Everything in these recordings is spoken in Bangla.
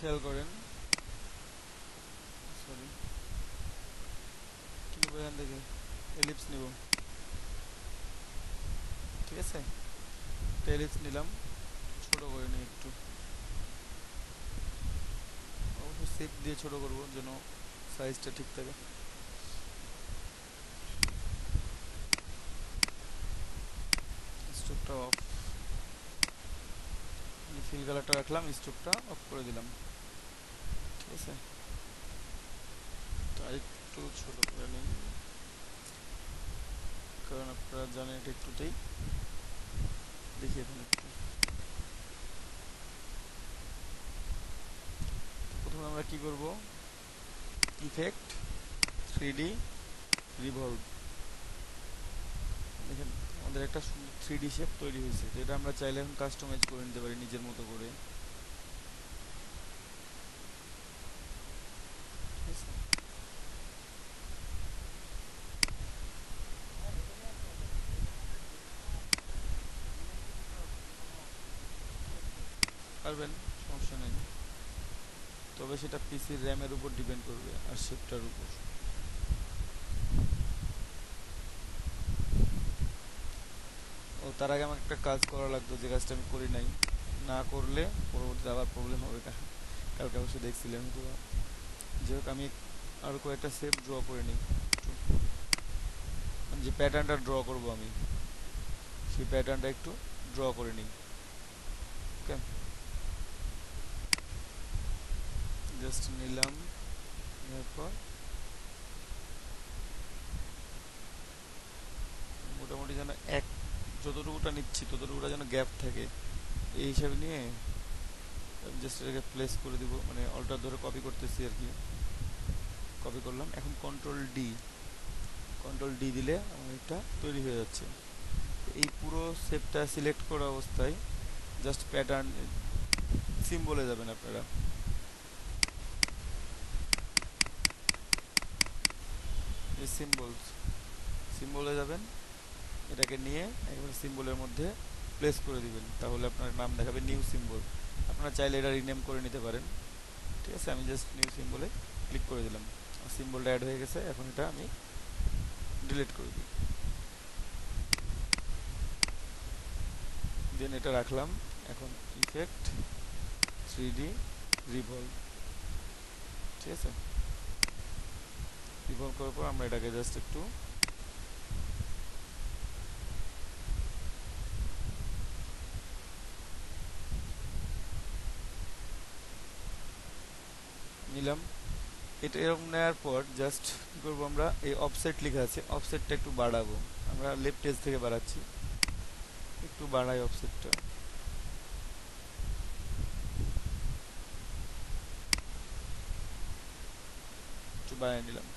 খেয়াল করেন, সরি কি নেবো এখান থেকে, এলিপস নিব, ঠিক আছে। এলিপস নিলাম, ছোট করে নিই একটু, অবশ্যই শেপ দিয়ে ছোট করব যেন সাইজটা ঠিক থাকে। স্ট্রোকটা অফ, ফিল কালারটা রাখলাম, স্ট্রোকটা অফ করে দিলাম, ঠিক আছে। তো একটু ছোট করে নিই, কারণ আপনারা জানেন এটা একটুতেই দেখি। এখন একটু প্রথমে আমরা কি করব, ইফেক্ট 3D রিভলভ, দেখেন আমাদের একটা 3D শেপ তৈরি হয়েছে, যেটা আমরা চাইলে এখন কাস্টমাইজ করে নিতে পারি নিজের মতো করে, ঠিক আছে। পারবেন, সমস্যা নেই, তবে সেটা পিসির র্যামের উপর ডিপেন্ড করবে আর শেপটার উপর। ও তার আগে আমাকে একটা কাজ করা লাগতো, যে কাজটা আমি করি নাই, না করলে পরবর্তীতে আবার প্রবলেম হবে। কালকে অবশ্যই দেখছিলেন তো। যাই হোক, আমি আরও কয়েকটা শেপ ড্র করে নিই, যে প্যাটার্নটা ড্র করব আমি, সেই প্যাটার্নটা একটু ড্র করে নিই। ওকে, জাস্ট নিলাম, এরপর মোটামুটি যেন এক, যতটুকুটা নিচ্ছি ততটুকুটা যেন গ্যাপ থাকে এই হিসাবে নিয়ে জাস্ট এটাকে প্লেস করে দিব, মানে অল্টার ধরে কপি করতেছি আর কি। কপি করলাম, এখন কন্ট্রোল ডি দিলে আমার এটা তৈরি হয়ে যাচ্ছে। এই পুরো শেপটা সিলেক্ট করা অবস্থায় জাস্ট প্যাটার্ন সিম্বলে যাবেন আপনারা, এই সিম্বলে যাবেন, এটাকে নিয়ে একবার সিম্বলের মধ্যে প্লেস করে দিবেন, তাহলে আপনার নাম দেখাবে নিউ সিম্বল। আপনারা চাইলে এটা রিনেম করে নিতে পারেন, ঠিক আছে। আমি জাস্ট নিউ সিম্বলে ক্লিক করে দিলাম, সিম্বলটা অ্যাড হয়ে গেছে। এখন এটা আমি ডিলিট করে দিই, দেন এটা রাখলাম। এখন ইফেক্ট 3D রিভলভ, ঠিক আছে। রিভলভ করার পর আমরা এটাকে জাস্ট একটু নিলাম। এটা এরকম নেওয়ার পর জাস্ট কী করবো, আমরা এই অফসেট লেখা আছে, অফসেটটা একটু বাড়াবো, আমরা লেফট এজ থেকে বাড়াচ্ছি, একটু বাড়াই অফসেটটা, একটু বাড়াই নিলাম।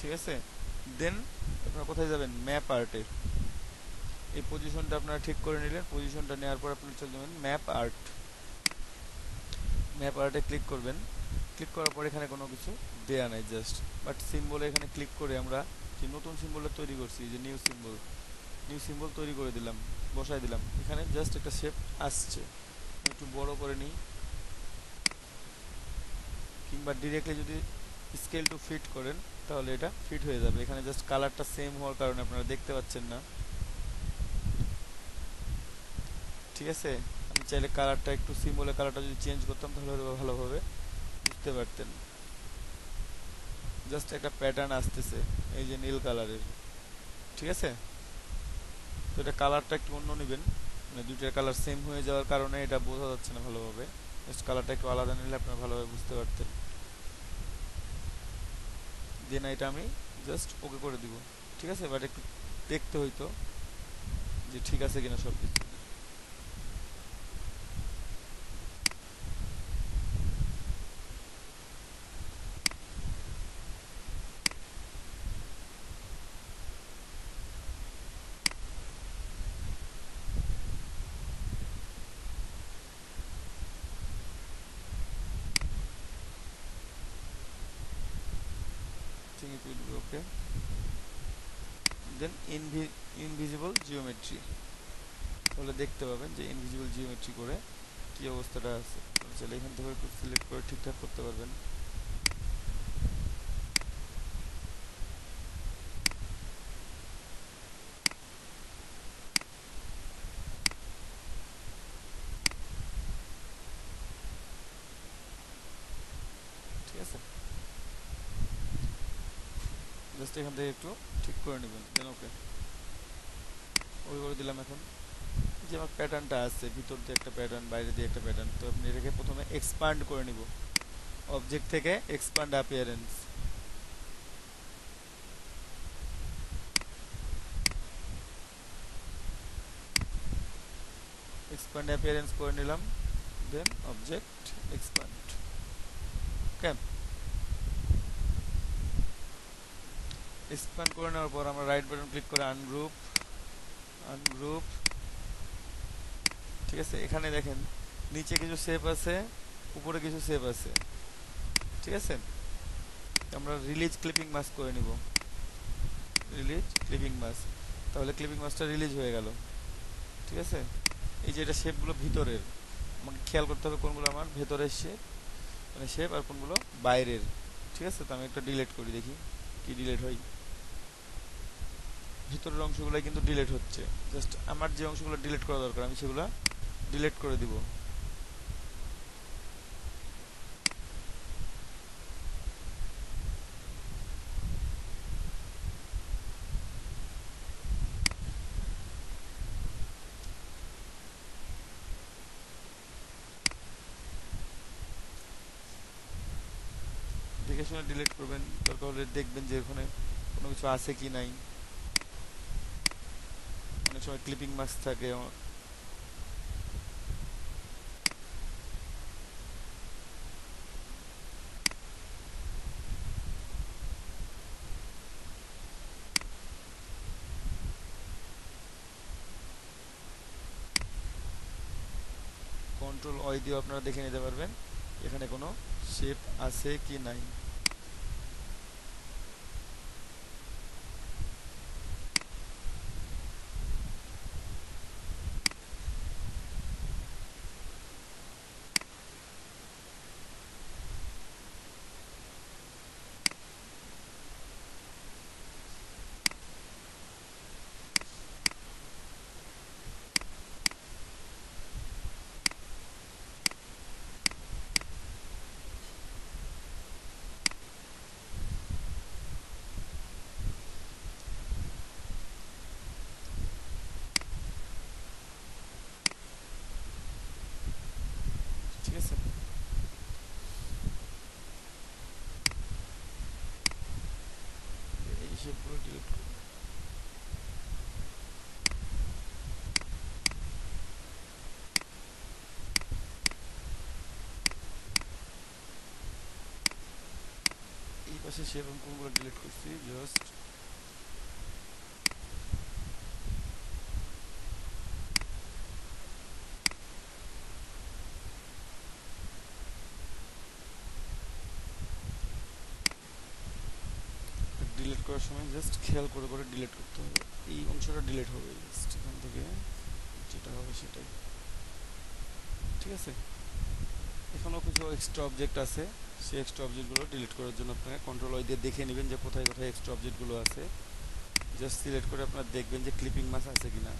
ঠিক আছে, দেন আপনারা কোথায় যাবেন, ম্যাপ আর্টে, এই পজিশনটা আপনারা ঠিক করে নিলেন। পজিশনটা নেওয়ার পর আপনারা চলে যাবেন ম্যাপ আর্টে ক্লিক করবেন। ক্লিক করার পর এখানে কোনো কিছু দেয়া নাই, জাস্ট বাট সিম্বলে এখানে ক্লিক করে আমরা যে নতুন সিম্বলটা তৈরি করছি, যে নিউ সিম্বল তৈরি করে দিলাম, বসাই দিলাম। এখানে জাস্ট একটা শেপ আসছে, একটু বড় করে নিই, কিংবা ডিরেক্টলি যদি স্কেল টু ফিট করেন তাহলে এটা ফিট হয়ে যাবে। এখানে জাস্ট কালারটা সেম হওয়ার কারণে আপনারা দেখতে পাচ্ছেন না, ঠিক আছে। আমি চাইলে কালারটা একটু, সিম্বলের কালারটা যদি চেঞ্জ করতাম তাহলে হয়তো ভালোভাবে বুঝতে পারতেন। জাস্ট একটা প্যাটার্ন আসতেছে, এই যে নীল কালারের, ঠিক আছে। তো এটা কালারটা একটু অন্য নেবেন, মানে দুইটার কালার সেম হয়ে যাওয়ার কারণে এটা বোঝা যাচ্ছে না ভালোভাবে। জাস্ট কালারটা একটু আলাদা নিলে আপনারা ভালোভাবে বুঝতে পারতেন। দেন এটা আমি জাস্ট ওকে করে দিব, ঠিক আছে। বাট একটু দেখতে হইতো যে ঠিক আছে কিনা সব কিছু। everything it will be okay. Then invisible geometry, তাহলে দেখতে পাবেন যে ইনভিজিবল জিওমেট্রি করে কি অবস্থাটা আছে। তাহলে এখান থেকে একটু সিলেক্ট করে ঠিকঠাক করতে পারবেন। ঠিক আছে, জাস্ট এখান থেকে একটু ঠিক করে নেবেন, দেন ওকে ওই করে দিলাম। এখন যে আমার প্যাটার্নটা আছে, ভিতর দিয়ে একটা প্যাটার্ন, বাইরে দিয়ে একটা প্যাটার্ন, তো আপনি এটাকে প্রথমে এক্সপান্ড করে নিব। অবজেক্ট থেকে এক্সপান্ড অ্যাপিয়ারেন্স, এক্সপান্ড অ্যাপিয়ারেন্স করে নিলাম, দেন অবজেক্ট এক্সপান্ড। ওকে, এক্সপান্ড করে নেওয়ার পর আমরা রাইট বাটন ক্লিক করে আনগ্রুপ, আনগ্রুপ। ঠিক আছে, এখানে দেখেন নিচে কিছু শেপ আছে, উপরে কিছু শেপ আছে। ঠিক আছে, আমরা রিলিজ ক্লিপিং মাস্ক করে নিব, রিলিজ ক্লিপিং মাস্ক, তাহলে ক্লিপিং মাস্কটা রিলিজ হয়ে গেল। ঠিক আছে, এই যে এটা শেপগুলো ভিতরের, আমাকে খেয়াল করতে হবে কোনগুলো আমার ভেতরের শেপ, মানে শেপ, আর কোনগুলো বাইরের। ঠিক আছে, তো আমি একটা ডিলিট করি, দেখি কি ডিলিট হয়। ভিতরের অংশগুলো কিন্তু ডিলিট হচ্ছে, জাস্ট আমার যে অংশগুলো ডিলিট করা দরকার আমি সেগুলো ডিলিট করে দিব। দেখে শুনে ডিলিট করবেন, দরকার হলে দেখবেন যে ওখানে কোনো কিছু আছে কি নাই। অনেক সময় ক্লিপিং মাস্ক থাকে। কন্ট্রোল ওয়াই দিয়ে আপনারা দেখে নিতে পারবেন এখানে কোনো শেপ আছে কি নাই। ঠিক আছে, এই শেপগুলো ডিলিট করুন। এই পাশে শেপ আমি কোনগুলো ডিলিট করছি, জাস্ট ডিলিট করার সময় জাস্ট খেয়াল করে করে ডিলিট করতে হবে। এই অংশটা ডিলিট হবে, জাস্ট এখান থেকে যেটা হবে সেটাই। ঠিক আছে, এখানেও কিছু এক্সট্রা অবজেক্ট আছে, সেই এক্সট্রা অবজেক্টগুলো ডিলিট করার জন্য আপনারা কন্ট্রোল ওয়াই দিয়ে দেখে নেবেন যে কোথায় কোথায় এক্সট্রা অবজেক্টগুলো আছে। জাস্ট সিলেক্ট করে আপনারা দেখবেন যে ক্লিপিং মাস্ক আছে কিনা,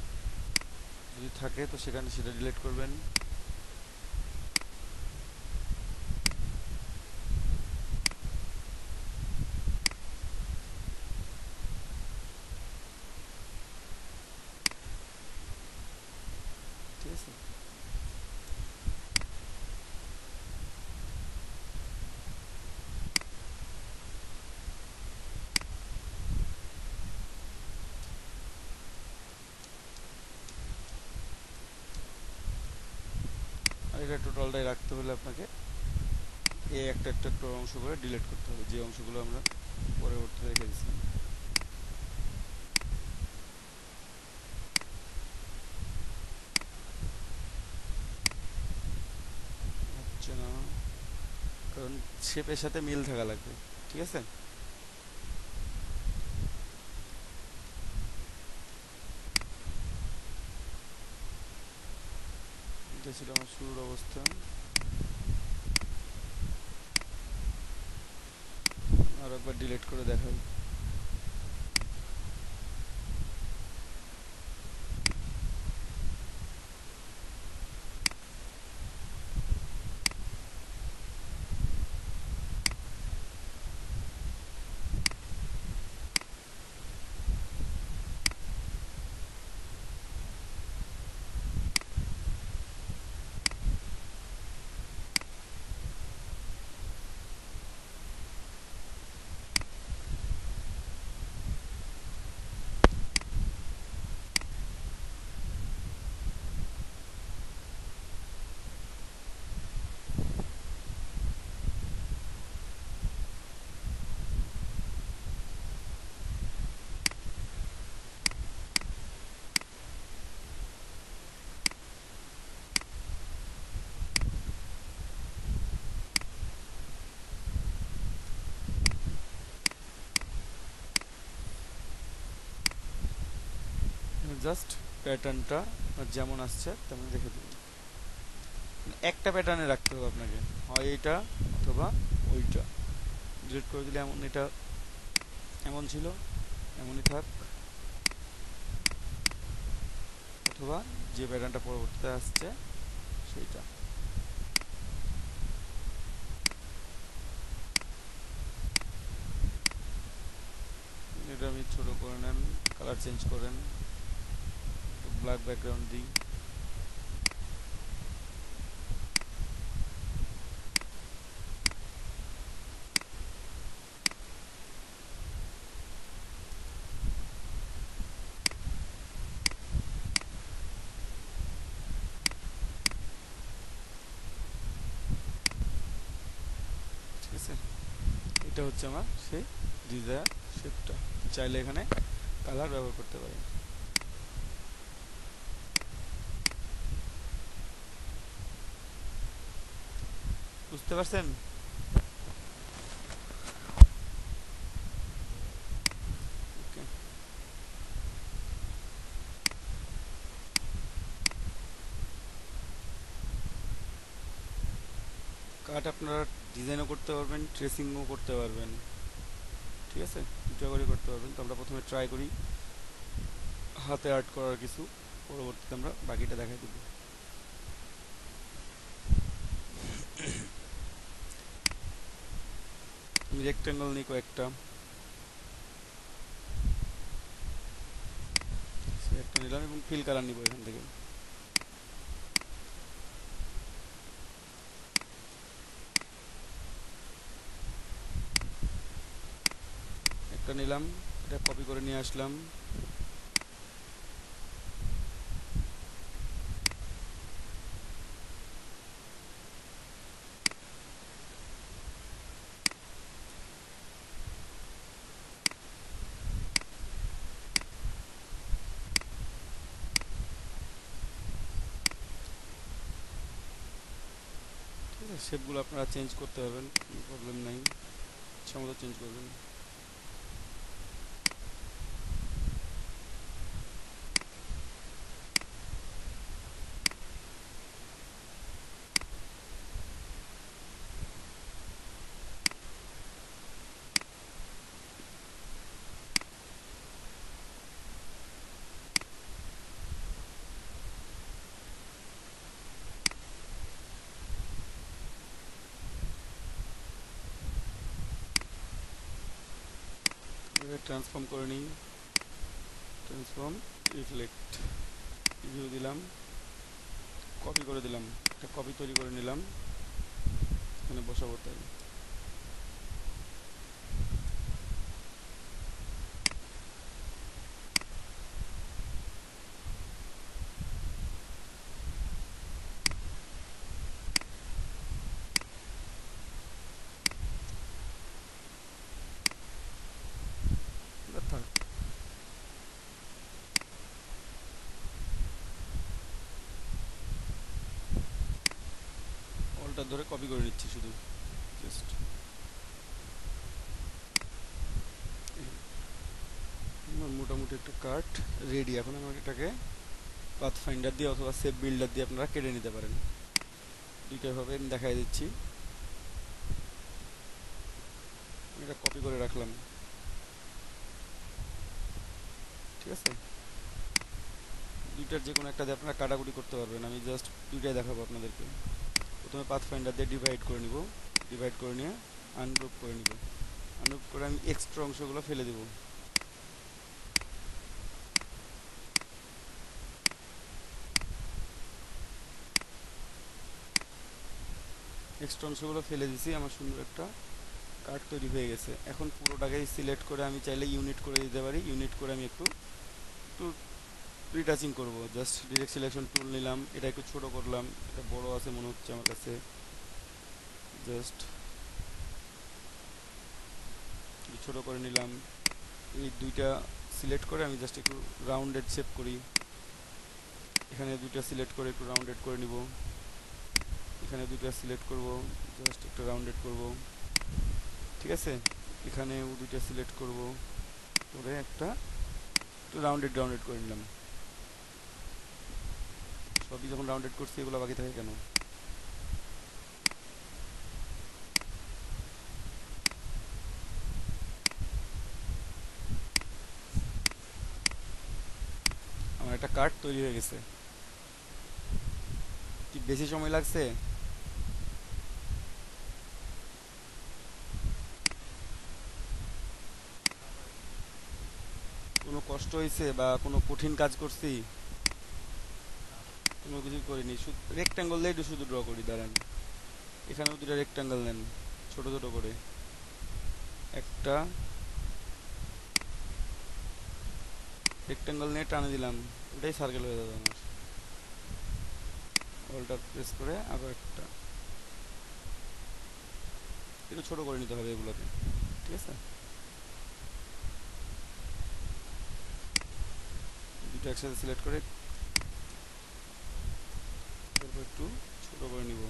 যদি থাকে তো সেখানে সেটা ডিলিট করবেন। ঠিক আছে, আর এটা টোটালটাই রাখতে হলে আপনাকে এই একটা একটা একটা অংশ করে ডিলিট করতে হবে, যে অংশগুলো আমরা পরবর্তীতে রেখে দিয়েছিলাম। হচ্ছে না, কারণ শেপের সাথে মিল থাকা লাগবে। ঠিক আছে, এটা ছিল আমার শুরুর অবস্থা। আর একবার ডিলিট করে দেখাই। জাস্ট প্যাটার্নটা যেমন আসছে তেমন রেখে দিন। একটা প্যাটার্নে রাখতে হবে আপনাকে, হয় এইটা অথবা ওইটা। ডিলিট করে দিলে এমন, এটা এমন ছিল এমনই থাক, অথবা যে প্যাটার্নটা পরবর্তীতে আসছে সেইটা। এটা আমি ছোটো করে নেন, কালার চেঞ্জ করেন, ব্ল্যাক ব্যাকগ্রাউন্ড দিই। ঠিক আছে, এটা হচ্ছে আমার সেই ডিজায়ার শেপটা। চাইলে এখানে কালার ব্যবহার করতে পারেন। বুঝতে পারছেন? ওকে, কাট আপনারা ডিজাইনও করতে পারবেন, ট্রেসিংও করতে পারবেন। ঠিক আছে, দুটো করে করতে পারবেন। তো আমরা প্রথমে ট্রাই করি হাতে আর্ট করার কিছু, পরবর্তীতে আমরা বাকিটা দেখাই দেব। আমি রেক্ট্যাঙ্গল নিই কয়েকটা, একটা নিলাম এবং ফিল কালার নিব এখান থেকে। একটা নিলাম, এটা কপি করে নিয়ে আসলাম। ঠিক আছে, শেপগুলো আপনারা চেঞ্জ করতে পারবেন, কোনো প্রবলেম নাই, ইচ্ছা মতো চেঞ্জ করবেন। ট্রান্সফর্ম করে নিই, ট্রান্সফর্ম রিফ্লেক্ট, ভিউ দিলাম, কপি করে দিলাম, একটা কপি তৈরি করে নিলাম, এখানে বসাবো। তাই থাক, অলটা ধরে কপি করে নিচ্ছি শুধু, জাস্ট মোটামুটি একটা কাট রেডি। এখন আমরা এটাকে পাথফাইন্ডার দিয়ে অথবা সেভ বিল্ডার দিয়ে আপনারা কেটে নিতে পারেন। দুইটাভাবে আমি দেখাই দিচ্ছি। এটা কপি করে রাখলাম, ঠিক আছে। দুইটার যে কোনো একটা দিয়ে আপনারা কাটাকুটি করতে পারবেন। আমি জাস্ট দুইটাই দেখাবো আপনাদেরকে। প্রথমে পাথফাইন্ডার দিয়ে ডিভাইড করে নিব, ডিভাইড করে নিয়ে আনগ্রুপ করে নিব। আনগ্রুপ করে আমি এক্সট্রা অংশগুলো ফেলে দেব। এক্সট্রা অংশগুলো ফেলে দিছি, আমার সুন্দর একটা কার্ড তৈরি হয়ে গেছে। এখন পুরোটাকেই সিলেক্ট করে আমি চাইলে ইউনিট করে দিতে পারি। ইউনিট করে আমি একটু একটু রিটাচিং করব। জাস্ট ডিরেক্ট সিলেকশন টুল নিলাম, এটা একটু ছোট করলাম, এটা বড় আছে মনে হচ্ছে আমার কাছে। জাস্ট ছোট করে নিলাম। এই দুইটা সিলেক্ট করে আমি জাস্ট একটু রাউন্ডেড শেপ করি। এখানে দুইটা সিলেক্ট করে একটু রাউন্ডেড করে নিব। এখানে দুইটা সিলেক্ট করব, জাস্ট একটু রাউন্ডেড করব, ঠিক আছে। এখানেও দুইটা সিলেক্ট করব, করে একটা একটু রাউন্ডেড রাউন্ডেড করে নিলাম। সবই যখন রাউন্ডেড করছি এগুলো বাকি থাকে কেন? আমার একটা কার্ড তৈরি হয়ে গেছে। কি বেশি সময় লাগছে? কোনো কষ্ট হয়েছে বা কোনো কঠিন কাজ করছি? কোনো কিছু করিনি, শুধু রেক্ট্যাঙ্গল দিয়ে শুধু ড্র করি। দাঁড়ান, এখানেও দুটো রেক্ট্যাঙ্গেল নেন ছোট ছোট করে। একটা রেক্ট্যাঙ্গেল নিয়ে টানে দিলাম, ওটাই সার্কেল হয়ে যাবে আমার। অল্টার প্রেস করে আবার একটা একটু ছোট করে নিতে হবে এগুলোকে, ঠিক আছে। দুটো একসাথে সিলেক্ট করে তারপর একটু ছোট করে নিব।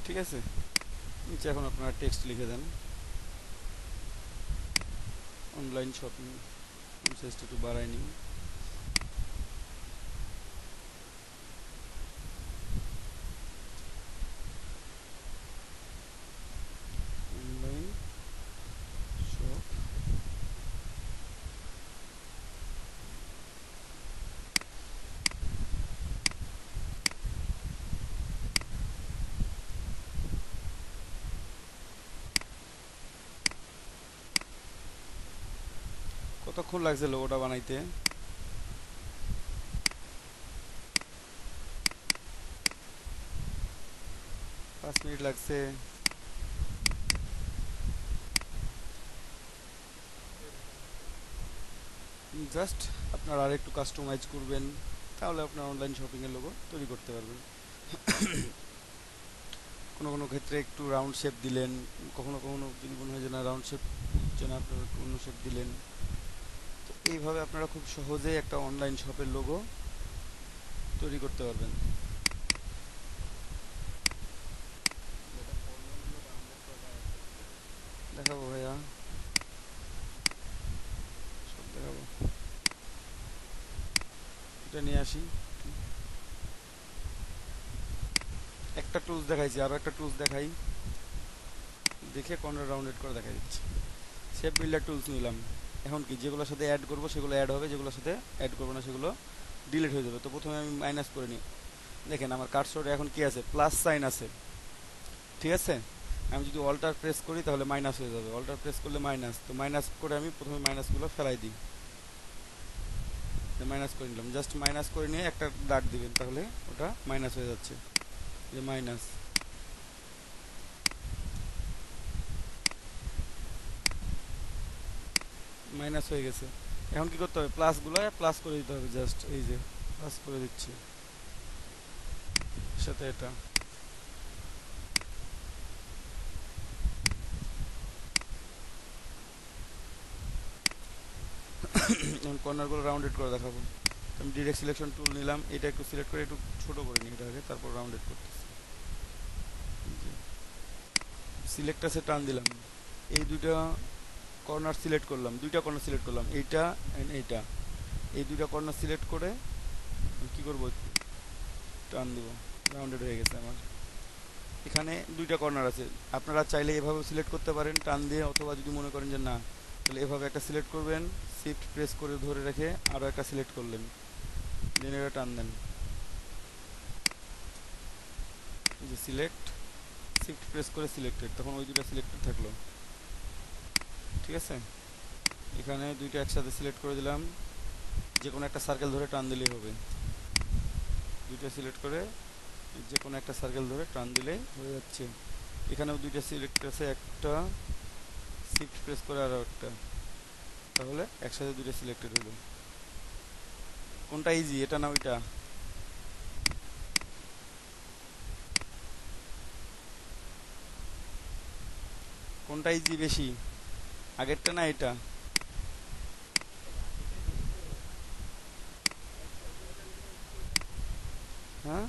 ঠিক আছে, নিচে এখন আপনারা টেক্সট লিখে দেন। অনলাইন শপিং সাইজটা একটু বাড়াই নিই। অনলাইন শপ কতক্ষণ লাগছে লোগোটা বানাইতে? 5 মিনিট লাগছে। জাস্ট আপনারা আর একটু কাস্টমাইজ করবেন, তাহলে আপনার অনলাইন শপিংয়ের লোগো তৈরি করতে পারবেন। কোনো কোনো ক্ষেত্রে একটু রাউন্ড শেপ দিলেন, কখনো কখনো যদি মনে হয় যে না রাউন্ড শেপ হচ্ছে না, আপনারা একটু অন্য শেপ দিলেন। তো এইভাবে আপনারা খুব সহজেই একটা অনলাইন শপের লোগো তৈরি করতে পারবেন। দেখাবো ভাইয়া, সব দেখাবো। এটা নিয়ে আসি, একটা টুলস দেখাইছি, আরও একটা টুলস দেখাই, দেখে কর্নার রাউন্ডেড করে দেখাই দিচ্ছি। শেপ বিল্ডার টুলস নিলাম। এখন কি যেগুলোর সাথে অ্যাড করবো সেগুলো অ্যাড হবে, যেগুলোর সাথে অ্যাড করবো না সেগুলো ডিলিট হয়ে যাবে। তো প্রথমে আমি মাইনাস করে নিই। দেখেন আমার কার্সরে এখন কি আছে, প্লাস সাইন আছে, ঠিক আছে। আমি যদি অল্টার প্রেস করি তাহলে মাইনাস হয়ে যাবে, অল্টার প্রেস করলে মাইনাস। তো মাইনাস করে আমি প্রথমে মাইনাসগুলো ফেলাই দিই। মাইনাস করে নিলাম, জাস্ট মাইনাস করে নিয়ে একটা দাগ দিবেন, তাহলে ওটা মাইনাস হয়ে যাচ্ছে, যে মাইনাস। মাইনাস হয়ে গেছে। এখন কি করতে হবে, প্লাসগুলো প্লাস করে দিতে হবে, জাস্ট এই যে প্লাস করে দিচ্ছি সাথে এটা। এখন কর্নারগুলো রাউন্ডেড করে দেখাবো। আমি ডিরেক্ট সিলেকশন টুল নিলাম, এটা একটু সিলেক্ট করে একটু ছোট করে নিই এটা আগে, তারপর রাউন্ডেড করতেছি। সিলেক্টাসে টান দিলাম, এই দুইটা কর্নার সিলেক্ট করলাম, দুইটা কর্নার সিলেক্ট করলাম, এইটা অ্যান্ড এইটা, এই দুইটা কর্নার সিলেক্ট করে কি করব, টান দিব, রাউন্ডেড হয়ে গেছে আমার। এখানে দুইটা কর্নার আছে, আপনারা চাইলে এভাবে সিলেক্ট করতে পারেন টান দিয়ে, অথবা যদি মনে করেন যে না, তাহলে এভাবে একটা সিলেক্ট করবেন, শিফট প্রেস করে ধরে রেখে আরও একটা সিলেক্ট করলেন, দেন এটা টান দেন, এই যে সিলেক্ট, শিফট প্রেস করে সিলেক্টেড, তখন ওই দুটো সিলেক্টেড থাকলো। ঠিক আছে, এখানে দুইটা একসাথে সিলেক্ট করে দিলাম, যে কোনো একটা সার্কেল ধরে টান দিলেই হবে, দুইটা সিলেক্ট করে যে কোনো একটা সার্কেল ধরে টান দিলেই হয়ে যাচ্ছে। এখানেও দুইটা সিলেক্ট আছে, একটা শিফট প্রেস করে আরও একটা, তাহলে একসাথে দুইটা সিলেক্টেড হলো। কোনটা ইজি, এটা না ওইটা? কোনটা ইজি বেশি, আগেরটা না এটা? হ্যাঁ,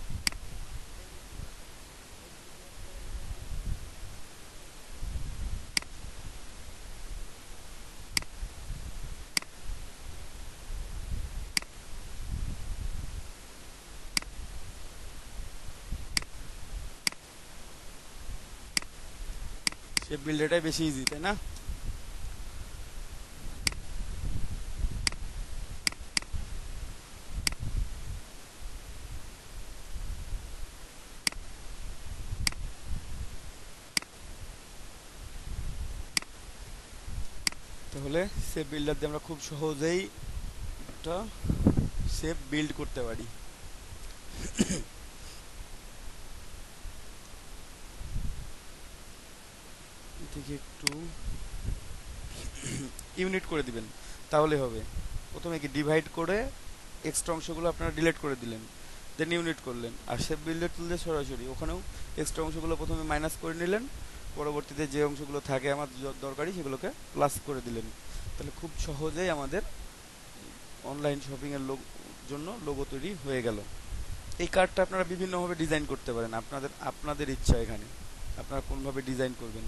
সে বিল্ডারটাই বেশি ইজি, তাই না? তাহলে সেভ বিল্ডার দিয়ে আমরা খুব সহজেই একটা সেভ বিল্ড করতে পারি। এদিকে একটু ইউনিট করে দিবেন, তাহলে হবে। প্রথমে কি ডিভাইড করে এক্সট্রা অংশগুলো আপনারা ডিলিট করে দিলেন, দেন ইউনিট করলেন, আর সেভ বিল্ডার টুল দিয়ে সরাসরি ওখানেও এক্সট্রা অংশগুলো প্রথমে মাইনাস করে নিলেন, পরবর্তীতে যে অংশগুলো থাকে আমার দরকারি সেগুলোকে প্লাস করে দিলেন। তাহলে খুব সহজেই আমাদের অনলাইন শপিংয়ের জন্য লোগো তৈরি হয়ে গেল। এই কার্ডটা আপনারা বিভিন্নভাবে ডিজাইন করতে পারেন, আপনাদের ইচ্ছা, এখানে আপনারা কোনভাবে ডিজাইন করবেন।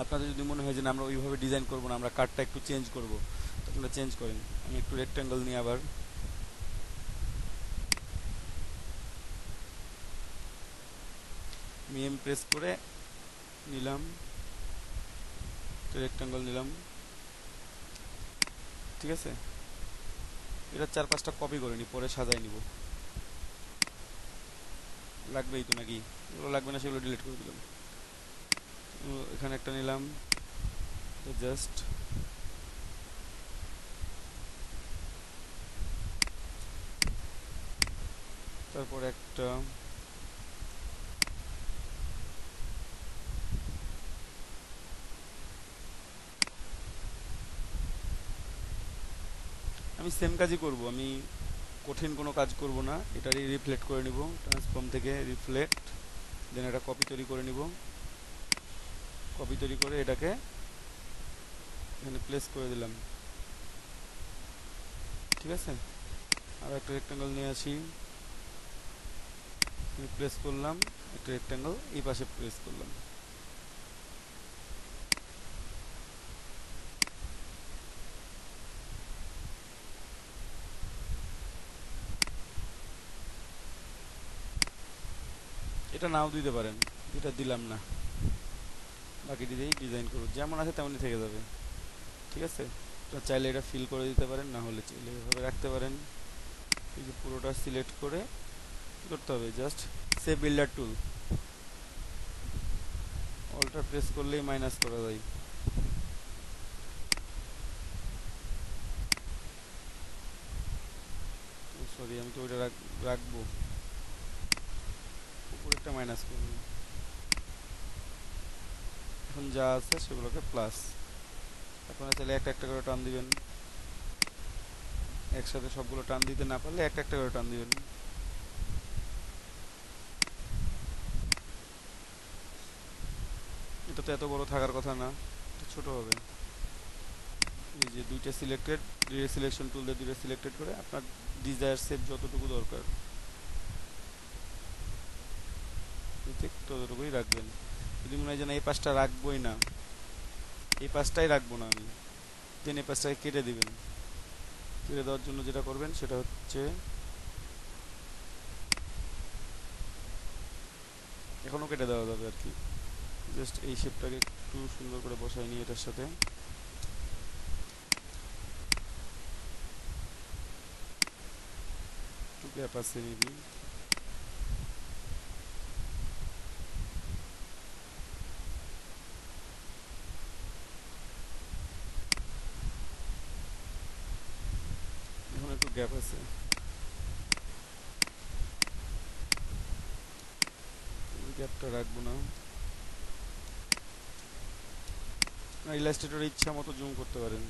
আপনাদের যদি মনে হয় যে না আমরা ওইভাবে ডিজাইন করবো না, আমরা কার্ডটা একটু চেঞ্জ করবো, তো আপনারা চেঞ্জ করেন। আমি একটু রেক্ট্যাঙ্গেল নিয়ে আবার মিএম প্রেস করে নিলাম, রেক্ট্যাঙ্গেল নিলাম। ঠিক আছে, এটা 4-5টা কপি করে নিই, পরে সাজাই নিব। লাগবেই তো নাকি, এগুলো লাগবে না সেগুলো ডিলিট করে দিলাম। এখানে একটা নিলাম, জাস্ট তারপর একটা আমি সেম কাজই করব, আমি কঠিন কোনো কাজ করব না, এটারই রিফ্লেক্ট করে নিব, ট্রান্সফর্ম থেকে রিফ্লেক্ট, দেন এটা কপি তৈরি করে নিব, কপি তৈরি করে এটাকে এখানে প্লেস করে দিলাম। ঠিক আছে, আর একটা রেক্ট্যাঙ্গেল নিয়ে আসি, প্লেস করলাম, একটা রেক্ট্যাঙ্গেল এই পাশে প্লেস করলাম। এটা নাও দিতে পারেন, এটা দিলাম না, বাকিটি দিয়েই ডিজাইন করব, যেমন আছে তেমনই থেকে যাবে। ঠিক আছে, তো চাইলে এটা ফিল করে দিতে পারেন, না হলে চাইলে এভাবে রাখতে পারেন। এই যে পুরোটা সিলেক্ট করে কী করতে হবে, জাস্ট সেভ বিল্ডার টুল, অল্টা প্রেস করলেই মাইনাস করা যায়। সরি, আমি তো ওইটা রাখবো, উপরেরটা মাইনাস করবো। এখন যা আছে সেগুলোকে প্লাস। আপনারা চাইলে একটা একটা করে টান দিবেন, একসাথে সবগুলো টান দিতে না পারলে একটা একটা করে টান দিবেন। এটা তো এত বড় থাকার কথা না, এটা ছোট হবে। এই যে দুইটা সিলেক্টেড, দুইটা সিলেকশন টুল দিয়ে দুইটা সিলেক্টেড করে আপনার ডিজায়ার শেপ যতটুকু দরকার ঠিক ততটুকুই রাখবেন। যদি মনে হয় যে না এই পাশটা রাখবোই না, এই পাশটাই রাখবো না আমি, দেন এই পাশটাকে কেটে দিবেন। কেটে দেওয়ার জন্য যেটা করবেন সেটা হচ্ছে, এখনও কেটে দেওয়া যাবে আর কি, জাস্ট এই শেপটাকে একটু সুন্দর করে বসাই নিই এটার সাথে। একটু গ্যাপ আছে মেবি, এখন একটু গ্যাপ আছে, গ্যাপটা রাখবো না। ইলাস্ট্রেটরে ইচ্ছা মতো জুম করতে পারেন।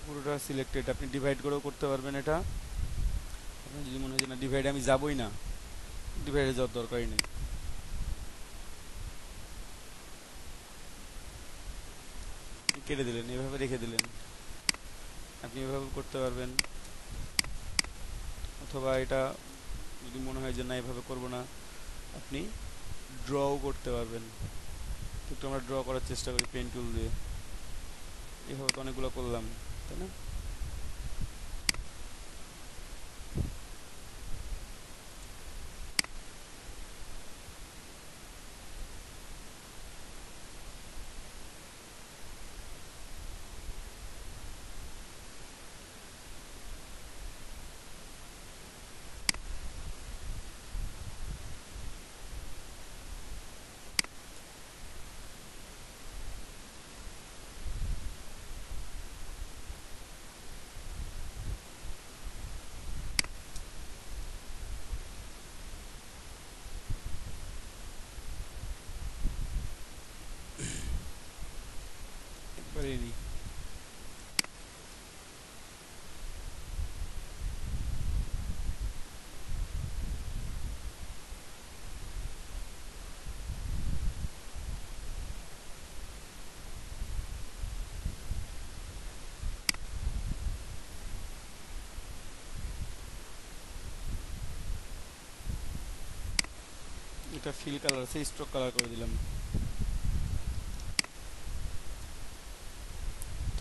পুরোটা সিলেক্টেড, আপনি ডিভাইড করেও করতে পারবেন এটা। আপনার যদি মনে হয় যে না ডিভাইডে আমি যাবই না, ডিভাইডে যাওয়ার দরকারই নেই। কেটে দিলেন, এভাবে রেখে দিলেন, আপনি এভাবে করতে পারবেন। অথবা এটা যদি মনে হয় যে না এভাবে করবো না, আপনি ড্রও করতে পারবেন। একটু আমরা ড্র করার চেষ্টা করি পেন টুল দিয়ে, এভাবে তো অনেকগুলো করলাম, তাই না? একবারে নিই। এটা ফিল কালার আছে, স্ট্রোক কালার করে দিলাম।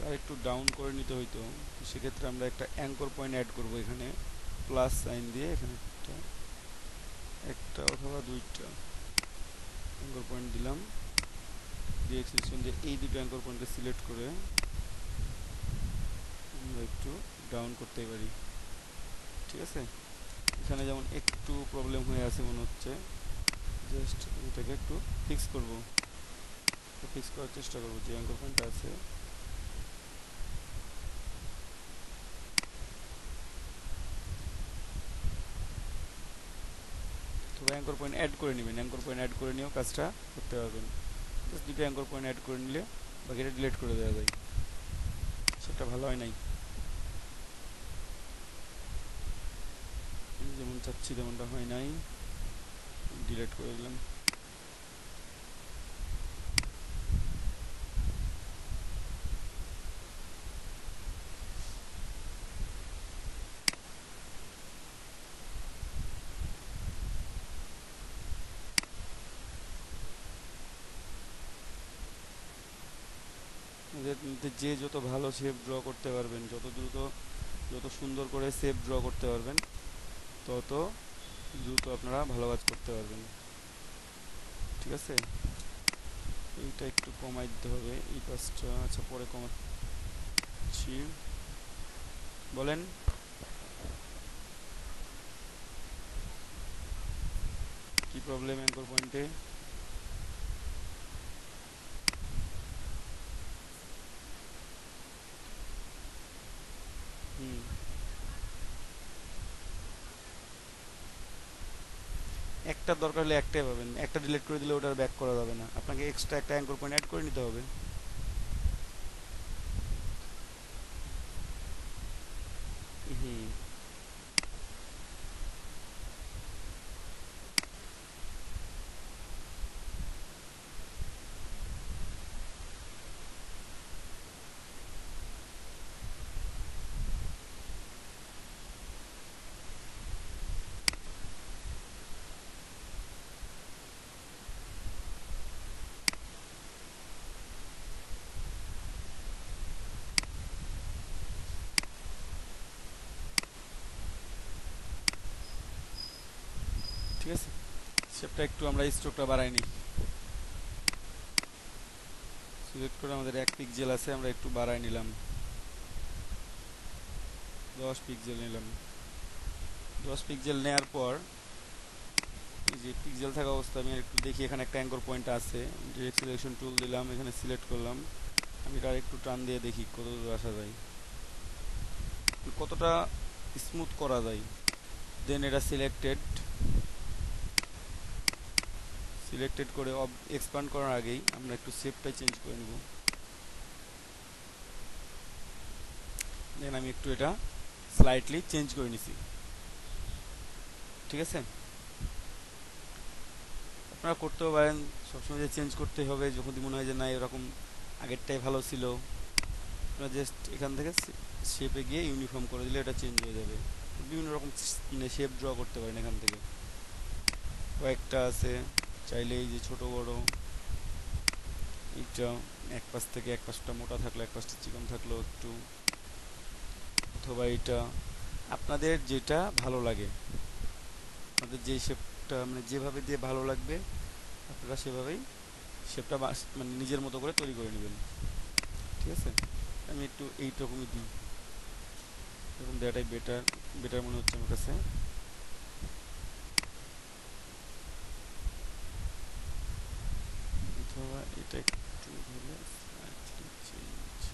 আর একটু ডাউন করে নিতে হইতো, সেক্ষেত্রে আমরা একটা অ্যাঙ্কর পয়েন্ট অ্যাড করব এখানে, প্লাস সাইন দিয়ে এখানে একটা একটা অথবা দুইটা অ্যাঙ্কর পয়েন্ট দিলাম, দিয়ে এক্সটেনশন দিয়ে এই দুটো অ্যাঙ্কর পয়েন্টকে সিলেক্ট করে আমরা একটু ডাউন করতে পারি। ঠিক আছে, এখানে যেমন একটু প্রবলেম হয়ে আছে মনে হচ্ছে, জাস্ট এটাকে একটু ফিক্স করব, ফিক্স করার চেষ্টা করব। যে অ্যাঙ্কর পয়েন্টটা আছে তবে অ্যাঙ্কর পয়েন্ট অ্যাড করে নেবেন, অ্যাঙ্কর পয়েন্ট অ্যাড করে নিয়েও কাজটা করতে পারবেন। জাস্ট দুটো অ্যাঙ্কর পয়েন্ট অ্যাড করে নিলে বাকিটা ডিলিট করে দেওয়া যায়, সেটা ভালো হয় নাই, যেমন চাচ্ছি তেমনটা হয় নাই, ডিলিট করে দিলাম। যে যত ভালো শেপ ড্র করতে পারবেন, যত দ্রুত যত সুন্দর করে শেপ ড্র করতে পারবেন, তত দ্রুত আপনারা ভালো কাজ করতে পারবেন। ঠিক আছে, এইটা একটু কমাই দিতে হবে এই পাশটা। আচ্ছা পরে কমাচ্ছি, বলেন কি প্রবলেম অ্যাঙ্কর পয়েন্টে? একটা দরকার হলে একটাই পাবেন, একটা ডিলিট করে দিলে ওটা ব্যাক করা যাবে না, আপনাকে এক্সট্রা একটা অ্যাঙ্কর পয়েন্ট অ্যাড করে নিতে হবে। হুম। ঠিক আছে, শেপটা একটু আমরা স্ট্রোকটা বাড়াই নিই। সিলেক্ট করে আমাদের 1 পিক্সেল আছে, আমরা একটু বাড়াই নিলাম, 10 পিক্সেল নিলাম। 10 পিক্সেল নেওয়ার পর এই যে পিক্সেল থাকা অবস্থা আমি একটু দেখি, এখানে একটা অ্যাঙ্কর পয়েন্ট আছে, ডিরেক্ট সিলেকশন টুল দিলাম, এখানে সিলেক্ট করলাম, আমি এটা একটু টান দিয়ে দেখি কত দূর আসা যায়, কতটা স্মুথ করা যায়। দেন এটা সিলেক্টেড, সিলেক্টেড করে এক্সপান্ড করার আগেই আমরা একটু শেপটা চেঞ্জ করে নেব। দেন আমি একটু এটা স্লাইটলি চেঞ্জ করে নিছি। ঠিক আছে, আপনারা করতেও পারেন, সবসময় যে চেঞ্জ করতে হবে যখন মনে হয় যে না এরকম আগেরটাই ভালো ছিল, আপনারা জাস্ট এখান থেকে শেপে গিয়ে ইউনিফর্ম করে দিলে এটা চেঞ্জ হয়ে যাবে। বিভিন্ন রকম মানে শেপ ড্র করতে পারেন এখান থেকে, কয়েকটা আছে, চাইলে এই যে ছোট বড়, এইটা এক পাশ থেকে এক পাশটা মোটা থাকলো এক পাশটা চিকন থাকলো একটু, অথবা এটা আপনাদের যেটা ভালো লাগে, আপনাদের যেই শেপটা মানে যেভাবে দিয়ে ভালো লাগবে আপনারা সেভাবেই শেপটা মানে নিজের মতো করে তৈরি করে নেবেন। ঠিক আছে, আমি একটু এইরকমই দিই, এরকম দেওয়াটাই বেটার, বেটার মনে হচ্ছে আমার কাছে। অথবা এটা একটু হলে slightly change।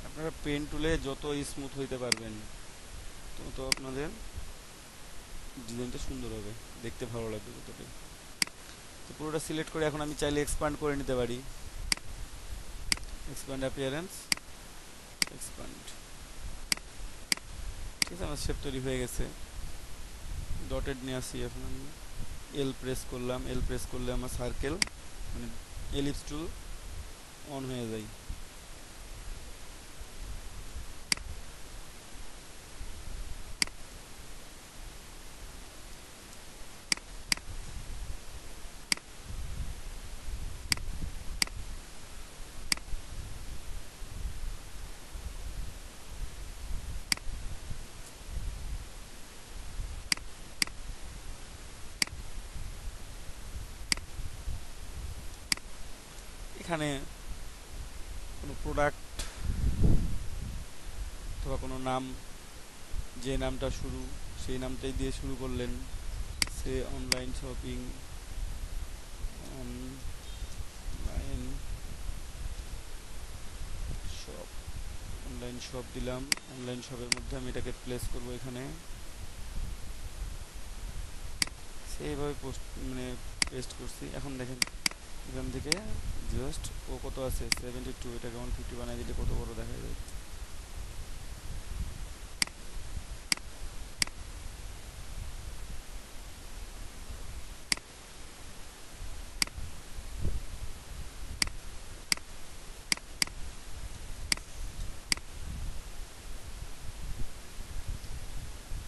আপনারা পেন টুলে যত স্মুথ হইতে পারবেন তত আপনাদের ডিজাইনটা সুন্দর হবে, দেখতে ভালো লাগবে ততটাই। তো পুরোটা সিলেক্ট করে এখন আমি চাইলে এক্সপান্ড করে নিতে পারি, এক্সপান্ড অ্যাপিয়ারেন্স, এক্সপান্ড। ঠিক আছে, আমার শেপ তৈরি হয়ে গেছে। ডটেড নিয়ে আসি এখন আমি, এল প্রেস করলাম, এল প্রেস করলে আমার সার্কেল মানে এলিপস টুল অন হয়ে যায়। এখানে কোনো প্রোডাক্ট অথবা কোনো নাম, যে নামটা শুরু সেই নামটাই দিয়ে শুরু করলেন, সে online shopping, online shop, online shop দিলাম, অনলাইন শপের মধ্যে আমি এটাকে প্লেস করব এখানে, সেইভাবে পোস্ট মানে পেস্ট করছি। এখন দেখেন এখান থেকে জাস্ট ও কত আছে 72, এটাকে 150 বানিয়ে দিলে কত বড় দেখা যায়।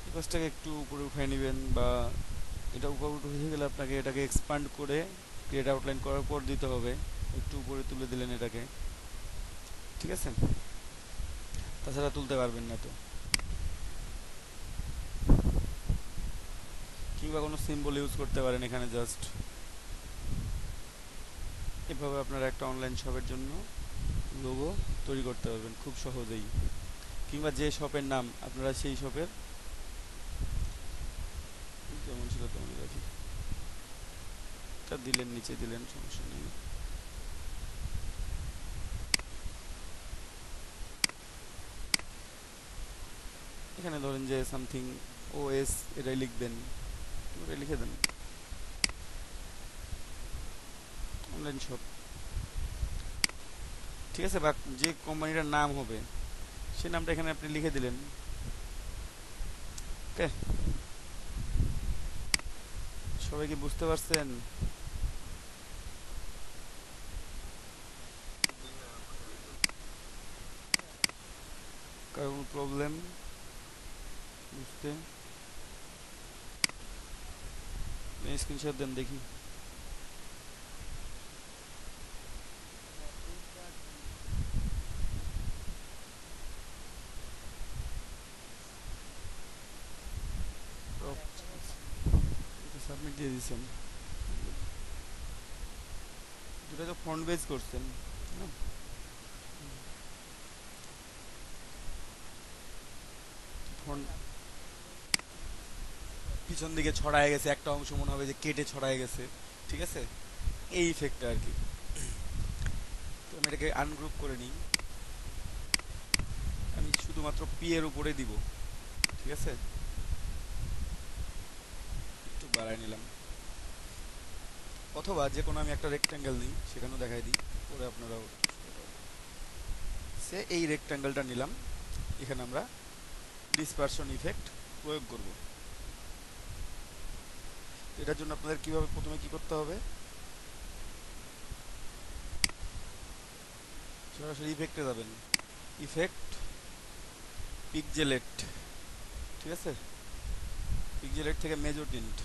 এই কাজটাকে একটু উপরে উঠাই নেবেন, বা এটা উপরে উঠে গেলে আপনাকে এটাকে এক্সপান্ড করে ক্রিয়েট আউটলাইন করার পর দিতে হবে, একটু উপরে তুলে দিলেন এটাকে। ঠিক আছে, তাছাড়া তুলতে পারবেন না। তো কিংবা কোনো সিম্বল ইউজ করতে পারেন এখানে জাস্ট। এভাবে আপনারা একটা অনলাইন শপের জন্য লোগো তৈরি করতে পারবেন খুব সহজেই। কিংবা যে শপের নাম আপনারা সেই শপের যেমন ছিল তেমনই রাখি, তা দিলেন, নিচে দিলেন, সমস্যা নেই। এখানে ধরেন যে সামথিং ওএস এটাই লিখবেন, ওটাই লিখে দেন অনলাইন শপ, ঠিক আছে। বা যে কোম্পানিটার নাম হবে সেই নামটা এখানে আপনি লিখে দিলেন। ওকে, সবাই কি বুঝতে পারছেন? কারো কোনো প্রবলেম বুঝতে? স্ক্রিনশট দেন দেখি। সাবমিট দিয়ে দিয়েছেন, দুটা তো ফ্রন্ট বেজ করছেন না? ফ্রন্ট পিছন দিকে ছড়ায় গেছে, একটা অংশ মনে হবে যে কেটে ছড়ায় গেছে, ঠিক আছে, এই ইফেক্টটা আর কি। তো আমি এটাকে আনগ্রুপ করে নিই, আমি শুধুমাত্র পি এর উপরে দিব, ঠিক আছে, একটু বাড়াই নিলাম। অথবা যে কোনো আমি একটা রেক্ট্যাঙ্গেল নিই, সেখানেও দেখাই দিই, পরে আপনারাও সে এই রেক্ট্যাঙ্গেলটা নিলাম, এখানে আমরা ডিসপারশন ইফেক্ট প্রয়োগ করব। এটার জন্য আপনাদের কিভাবে প্রথমে কি করতে হবে, সরাসরি ইফেক্টে যাবেন, ইফেক্ট পিকজেলেট, ঠিক আছে, পিকজেলেট থেকে মেজোটিন্ট,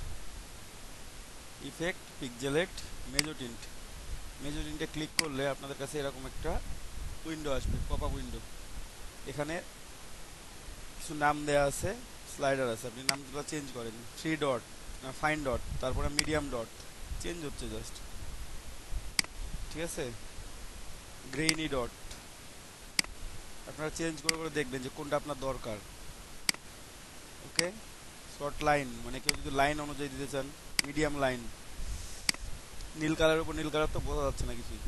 ইফেক্ট পিকজেলেট মেজোটিন্ট। মেজোটিন্টে ক্লিক করলে আপনাদের কাছে এরকম একটা উইন্ডো আসবে, পপ আপ উইন্ডো। এখানে কিছু নাম দেওয়া আছে, স্লাইডার আছে, আপনি নামগুলো চেঞ্জ করেন, থ্রি ডট, ফাইন ডট, তারপরে মিডিয়াম ডট, চেঞ্জ হচ্ছে জাস্ট, ঠিক আছে, গ্রেইনি ডট, আপনারা চেঞ্জ করে করে দেখবেন যে কোনটা আপনার দরকার। ওকে, শর্ট লাইন মানে কেউ যদি লাইন অনুযায়ী দিতে চান, মিডিয়াম লাইন, নীল কালারের উপর নীল কালার তো বোঝা যাচ্ছে না কিছুই,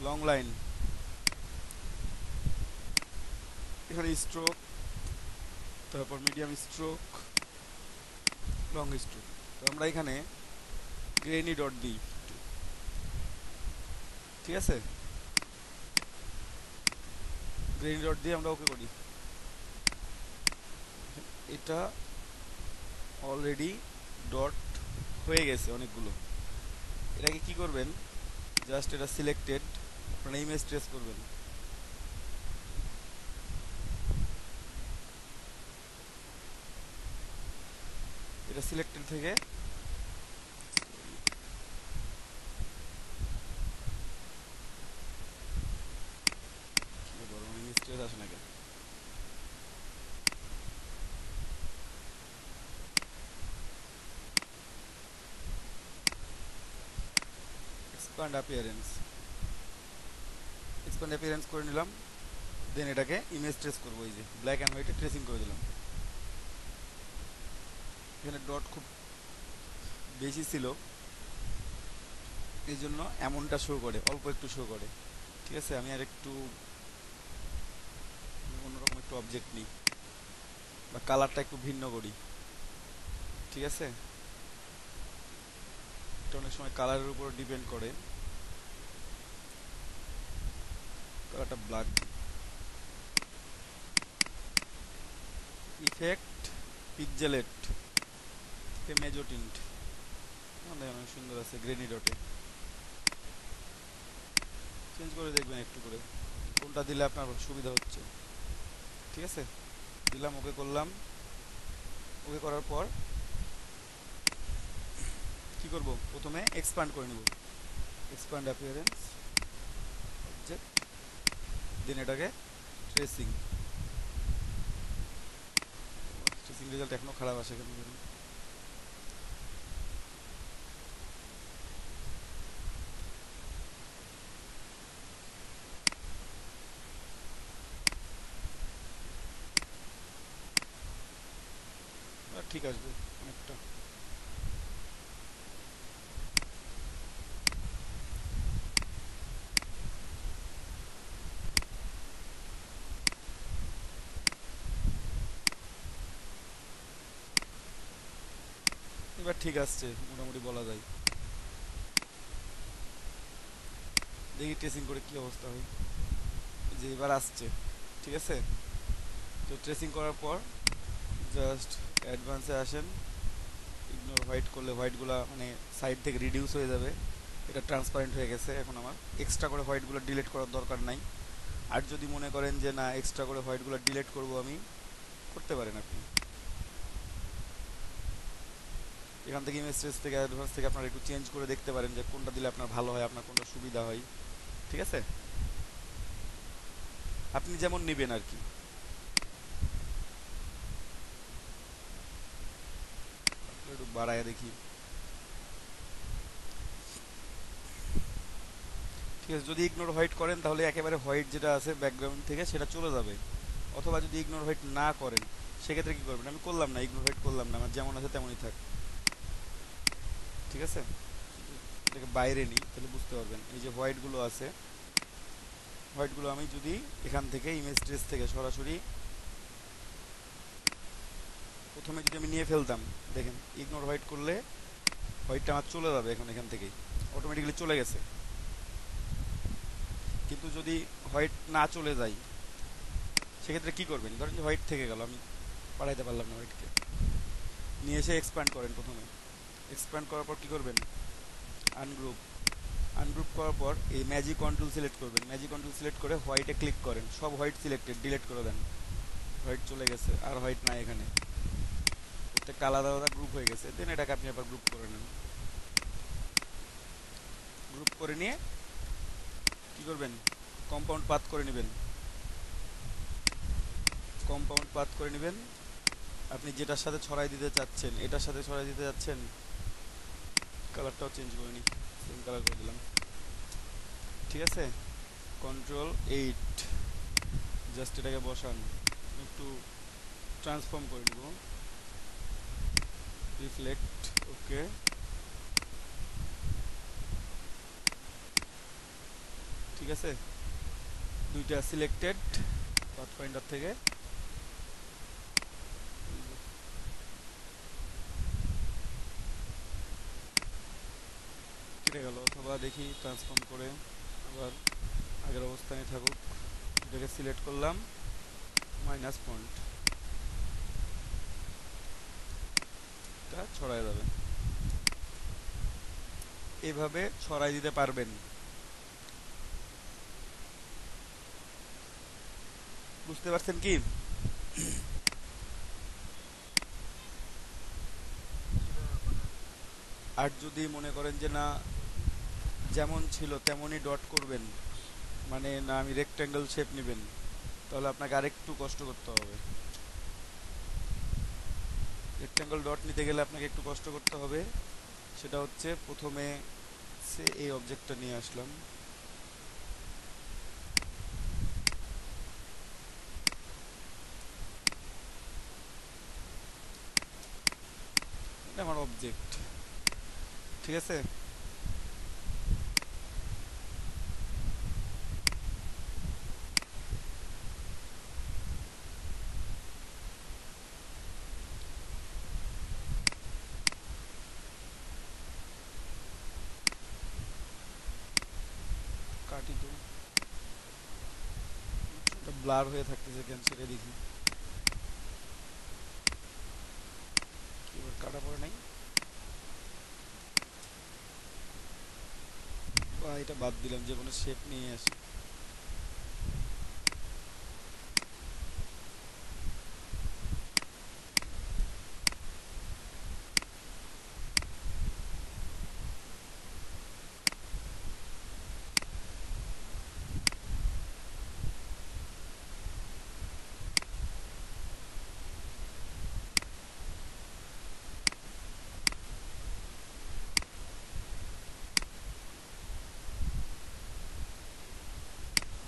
লং লাইন, এখানে স্ট্রোক, তারপর মিডিয়াম স্ট্রোক, লং স্ট্রোক। তো আমরা এখানে গ্রেনি ডট দিই, ঠিক আছে, গ্রেনি ডট দিয়ে আমরা ওকে করি। এটা অলরেডি ডট হয়ে গেছে অনেকগুলো। এটাকে কি করবেন, জাস্ট এটা সিলেক্টেড, আপনারা ইমেজ ট্রেস করবেন, এটা সিলেক্টেড থেকে ইমেজ ট্রেস আসে না কেন, এক্সপ্যান্ড অ্যাপিয়ারেন্স, এক্সপ্যান্ড অ্যাপিয়ারেন্স করে নিলাম, দেন এটাকে ইমেজ ট্রেস করবো, এই যে ব্ল্যাক অ্যান্ড হোয়াইটে ট্রেসিং করে দিলাম। এখানে ডট খুব বেশি ছিল, এই জন্য এমনটা শো করে, অল্প একটু শো করে, ঠিক আছে। আমি আর একটু অন্যরকম একটু অবজেক্ট নিই, বা কালারটা একটু ভিন্ন করি, ঠিক আছে, এটা অনেক সময় কালারের উপর ডিপেন্ড করে, কালারটা ব্ল্যাক, ইফেক্ট পিকজেলেট মেজোটিন্ট, অনেক সুন্দর আছে, গ্রেনি ডটে চেঞ্জ করে দেখবেন একটু করে কোনটা দিলে আপনার সুবিধা হচ্ছে, ঠিক আছে, দিলাম, ওকে করলাম। ওকে করার পর কি করব, প্রথমে এক্সপ্যান্ড করে নেব, এক্সপ্যান্ড অ্যাপিয়ারেন্স অবজেক্ট, দেন এটাকে ট্রেসিং, ট্রেসিং রেজাল্ট এখনো খারাপ আসে কেন, ঠিক আসবে অনেকটা। এবার ঠিক আসছে মোটামুটি বলা যায়। দেখি ট্রেসিং করে কি অবস্থা হয়। যে এবার আসছে, ঠিক আছে। তো ট্রেসিং করার পর জাস্ট অ্যাডভান্সে আসেন, ইগনোর হোয়াইট করলে হোয়াইটগুলো মানে সাইড থেকে রিডিউস হয়ে যাবে। এটা ট্রান্সপারেন্ট হয়ে গেছে। এখন আমার এক্সট্রা করে হোয়াইটগুলো ডিলিট করার দরকার নাই। আর যদি মনে করেন যে না এক্সট্রা করে হোয়াইটগুলো ডিলিট করব আমি, করতে পারেন আপনি। এখান থেকে ইমেজ ট্রেস থেকে অ্যাডভান্স থেকে আপনারা একটু চেঞ্জ করে দেখতে পারেন যে কোনটা দিলে আপনার ভালো হয়, আপনার কোনটা সুবিধা হয়, ঠিক আছে। আপনি যেমন নেবেন আর কি। একটু বাড়ায় দেখি, ঠিক আছে। যদি ইগনোর হোয়াইট করেন তাহলে একেবারে হোয়াইট যেটা আছে ব্যাকগ্রাউন্ড থেকে সেটা চলে যাবে। অথবা যদি ইগনোর হোয়াইট না করেন সেক্ষেত্রে কী করবেন, আমি করলাম না, ইগনোর হোয়াইট করলাম না, আমার যেমন আছে তেমনই থাক, ঠিক আছে। এটাকে বাইরে নিই তাহলে বুঝতে পারবেন। এই যে হোয়াইটগুলো আছে, হোয়াইটগুলো আমি যদি এখান থেকে ইমেজ ট্রেস থেকে সরাসরি প্রথমে যদি আমি নিয়ে ফেলতাম, দেখেন ইগনোর হোয়াইট করলে হোয়াইটটা আমার চলে যাবে এখন এখান থেকেই, অটোমেটিক্যালি চলে গেছে। কিন্তু যদি হোয়াইট না চলে যায় সেক্ষেত্রে কী করবেন, ধরেন যে হোয়াইট থেকে গেল, আমি পাঠাইতে পারলাম না হোয়াইটকে, নিয়ে এসে এক্সপ্যান্ড করেন প্রথমে। এক্সপ্যান্ড করার পর কী করবেন, আনগ্রুপ। আনগ্রুপ করার পর এই ম্যাজিক কন্ট্রোল সিলেক্ট করবেন। ম্যাজিক কন্ট্রোল সিলেক্ট করে হোয়াইটে ক্লিক করেন, সব হোয়াইট সিলেক্টেড ডিলিট করে দেন। হোয়াইট চলে গেছে, আর হোয়াইট নাই এখানে, প্রত্যেকটা আলাদা আলাদা গ্রুপ হয়ে গেছে। দেন এটাকে আপনি আবার গ্রুপ করে নেন। গ্রুপ করে নিয়ে কী করবেন, কম্পাউন্ড পাথ করে নেবেন। কম্পাউন্ড পাথ করে নেবেন। আপনি যেটার সাথে ছড়াই দিতে চাচ্ছেন, এটার সাথে ছড়াই দিতে যাচ্ছেন, কালারটাও চেঞ্জ করে নিই, সেম কালার করে দিলাম, ঠিক আছে। Ctrl+8, জাস্ট এটাকে বসান, একটু ট্রান্সফর্ম করে নিব, রিফ্লেক্ট, ওকে। ঠিক আছে, দুইটা সিলেক্টেড পাথ ফাইন্ডার থেকে। কেটে গেল, অথবা দেখি ট্রান্সফর্ম করে আবার আগের অবস্থানে থাকুক। এটাকে সিলেক্ট করলাম, মাইনাস ফন্ট, এটা ছড়ায় যাবে। এভাবে ছড়াই দিতে পারবেন, বুঝতে পারছেন কি। আর যদি মনে করেন যে না যেমন ছিল তেমনই ডট করবেন, মানে না আমি রেক্ট্যাঙ্গেল শেপ নেবেন, তাহলে আপনাকে আরেকটু কষ্ট করতে হবে। রেক্ট্যাঙ্গেল ডট নিতে গেলে আপনাকে একটু কষ্ট করতে হবে। সেটা হচ্ছে প্রথমে সে এই অবজেক্টটা নিয়ে আসলাম, এটা আমার অবজেক্ট, ঠিক আছে। কাটি তো, এটা ব্লার হয়ে থাকতেছে কেন সেটা দেখি, কিবোর্ড কাটা পড়ে নাই, বা এটা বাদ দিলাম, যে কোনো শেপ নিয়ে আসি।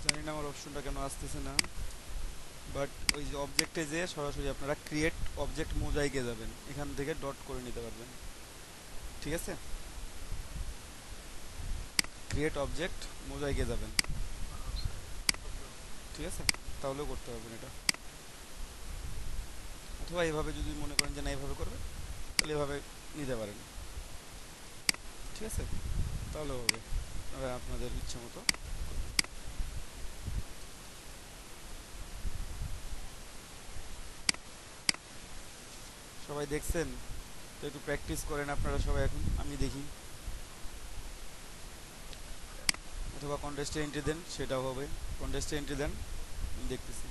জানি না আমার অপশনটা কেন আসতেছে না। বাট ওই যে অবজেক্টে যেয়ে সরাসরি আপনারা ক্রিয়েট অবজেক্ট মোজাইকে যাবেন, এখান থেকে ডট করে নিতে পারবেন। ঠিক আছে, ক্রিয়েট অবজেক্ট মোজাইকে যাবেন। ঠিক আছে, তাহলেও করতে পারবেন এটা। অথবা এইভাবে যদি মনে করেন যে না এইভাবে করবেন, তাহলে এভাবে নিতে পারেন। ঠিক আছে, তাহলে হবে, আপনারা আপনাদের ইচ্ছে মতো। সবাই দেখছেন তো, একটু প্র্যাকটিস করেন আপনারা সবাই এখন, আমি দেখি। অথবা কন্টেস্টে এন্ট্রি দেন, সেটাও হবে। কন্টেস্টে এন্ট্রি দেন, আমি দেখতেছি।